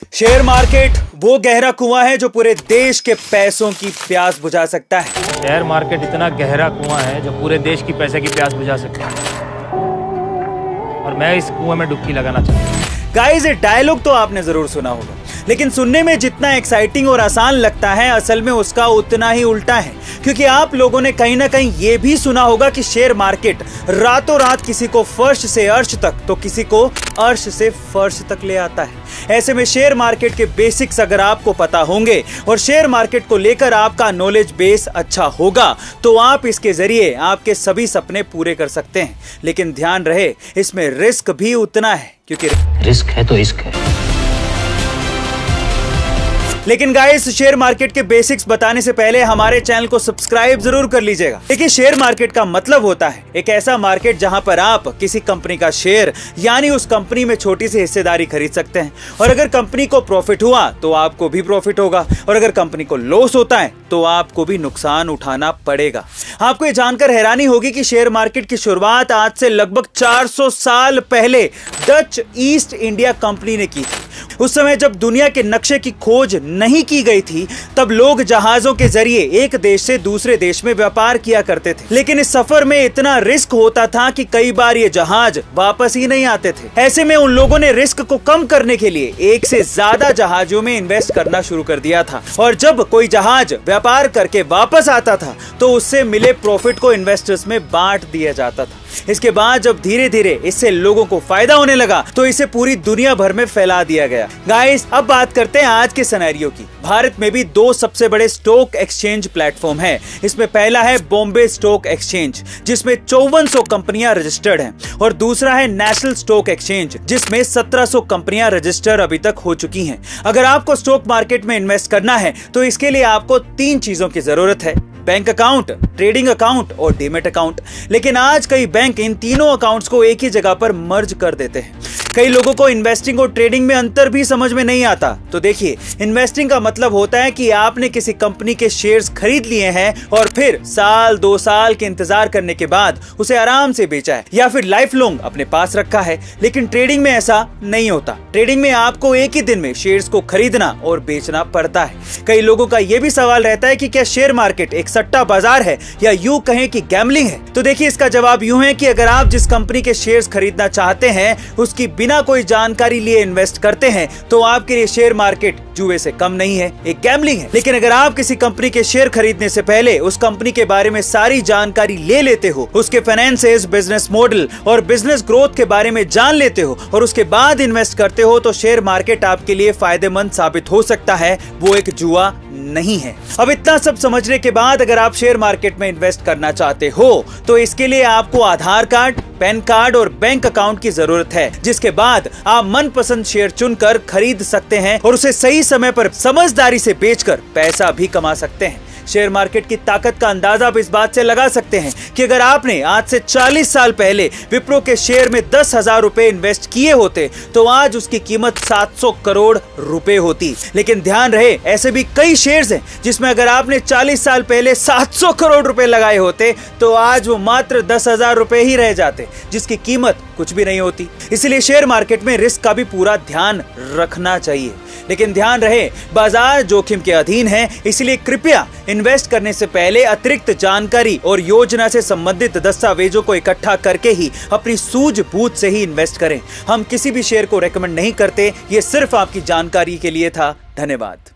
Share market वो गहरा कुआं है जो पूरे देश के पैसों की प्यास बुझा सकता है। शेयर मार्केट इतना गहरा कुआं है जो पूरे देश की पैसे की प्यास बुझा सकता है, और मैं इस कुएं में डुबकी लगाना चाहता हूं। गाइस, ये डायलॉग तो आपने जरूर सुना होगा, लेकिन सुनने में जितना एक्साइटिंग और आसान लगता है, असल में उसका उतना ही उल्टा है। क्योंकि आप लोगों ने कहीं ना कहीं ये भी सुना होगा कि शेयर मार्केट रातों रात किसी को फर्श से अर्श तक तो किसी को अर्श से फर्श तक ले आता है। ऐसे में शेयर मार्केट के बेसिक्स अगर आपको पता होंगे और शेयर मार्केट को लेकर आपका नॉलेज बेस अच्छा होगा, तो आप इसके जरिए आपके सभी सपने पूरे कर सकते हैं। लेकिन ध्यान रहे, इसमें रिस्क भी उतना है, क्योंकि रिस्क है तो इश्क है। लेकिन गाइस, शेयर मार्केट के बेसिक्स बताने से पहले हमारे चैनल को सब्सक्राइब जरूर कर लीजिएगा। देखिए, शेयर मार्केट का मतलब होता है एक ऐसा मार्केट जहां पर आप किसी कंपनी का शेयर यानी उस कंपनी में छोटी सी हिस्सेदारी खरीद सकते हैं, और अगर कंपनी को प्रॉफिट हुआ तो आपको भी प्रॉफिट होगा, और अगर कंपनी को लॉस होता है तो आपको भी नुकसान उठाना पड़ेगा। आपको ये जानकर हैरानी होगी कि शेयर मार्केट की शुरुआत आज से लगभग 400 साल पहले डच ईस्ट इंडिया कंपनी ने की थी। उस समय जब दुनिया के नक्शे की खोज नहीं की गई थी, तब लोग जहाजों के जरिए एक देश से दूसरे देश में व्यापार किया करते थे। लेकिन इस सफर में इतना रिस्क होता था कि कई बार ये जहाज वापस ही नहीं आते थे। ऐसे में उन लोगों ने रिस्क को कम करने के लिए एक से ज्यादा जहाजों में इन्वेस्ट करना शुरू कर दिया था, और जब कोई जहाज व्यापार करके वापस आता था तो उससे मिले प्रॉफिट को इन्वेस्टर्स में बांट दिया जाता था। इसके बाद जब धीरे धीरे इससे लोगों को फायदा होने लगा, तो इसे पूरी दुनिया भर में फैला दिया गया। गाइस, अब बात करते हैं आज के सिनेरियो की। भारत में भी दो सबसे बड़े स्टॉक एक्सचेंज प्लेटफॉर्म हैं। इसमें पहला है बॉम्बे स्टॉक एक्सचेंज, जिसमें 5400 कंपनियां रजिस्टर्ड हैं, और दूसरा है नेशनल स्टॉक एक्सचेंज, जिसमें 1700 कंपनियां रजिस्टर अभी तक हो चुकी हैं। अगर आपको स्टॉक मार्केट में इन्वेस्ट करना है तो इसके लिए आपको 3 चीजों की जरूरत है: बैंक अकाउंट, ट्रेडिंग अकाउंट और डीमैट अकाउंट। लेकिन आज कई बैंक इन तीनों अकाउंट्स को एक ही जगह पर मर्ज कर देते हैं। कई लोगों को इन्वेस्टिंग और ट्रेडिंग में अंतर भी समझ में नहीं आता। तो देखिए, इन्वेस्टिंग का मतलब होता है कि आपने किसी कंपनी के शेयर्स खरीद लिए हैं और फिर साल 2 साल के इंतजार करने के बाद उसे आराम से बेचा है, या फिर लाइफ लॉन्ग अपने पास रखा है। लेकिन ट्रेडिंग में ऐसा नहीं होता। ट्रेडिंग में आपको एक ही दिन में शेयर्स को खरीदना और बेचना पड़ता है। कई लोगों का यह भी सवाल रहता है कि क्या शेयर मार्केट एक सट्टा बाजार है या यूं कहें कि गैम्बलिंग है। तो देखिए, इसका जवाब यूं है कि अगर आप जिस कंपनी के शेयर्स खरीदना चाहते हैं उसकी बिना कोई जानकारी लिए इन्वेस्ट करते हैं, तो आपके लिए शेयर मार्केट जुए से कम नहीं है, एक गैम्बलिंग है। लेकिन अगर आप किसी कंपनी के शेयर खरीदने से पहले उस कंपनी के बारे में सारी जानकारी ले लेते हो, उसके फाइनेंसेस, बिजनेस मॉडल और बिजनेस ग्रोथ के बारे में जान लेते हो, और उसके बाद इन्वेस्ट करते हो, तो शेयर मार्केट आपके लिए फायदेमंद साबित हो सकता है, वो एक जुआ नहीं है। अब इतना सब समझने के बाद अगर आप शेयर मार्केट में इन्वेस्ट करना चाहते हो, तो इसके लिए आपको आधार कार्ड, पैन कार्ड और बैंक अकाउंट की जरूरत है, जिसके बाद आप मनपसंद शेयर चुनकर खरीद सकते हैं और उसे सही समय पर समझदारी से बेचकर पैसा भी कमा सकते हैं। शेयर मार्केट की ताकत का अंदाजा आप इस बात से लगा सकते हैं कि अगर आपने आज से 40 साल पहले विप्रो के शेयर में 10,000 रुपए इन्वेस्ट किए होते, तो आज उसकी कीमत 700 करोड़ रुपए होती। लेकिन ध्यान रहे, ऐसे भी कई शेयर्स हैं जिसमें अगर आपने 40 साल पहले 700 करोड़ रुपए लगाए होते, तो आज वो मात्र 10,000 रुपए ही रह जाते, जिसकी कीमत कुछ भी नहीं होती। इसलिए शेयर मार्केट में रिस्क का भी पूरा ध्यान रखना चाहिए। लेकिन ध्यान रहे, बाजार जोखिम के अधीन है, इसलिए कृपया इन्वेस्ट करने से पहले अतिरिक्त जानकारी और योजना से संबंधित दस्तावेजों को इकट्ठा करके ही अपनी सूझबूझ से ही इन्वेस्ट करें। हम किसी भी शेयर को रेकमेंड नहीं करते, ये सिर्फ आपकी जानकारी के लिए था। धन्यवाद।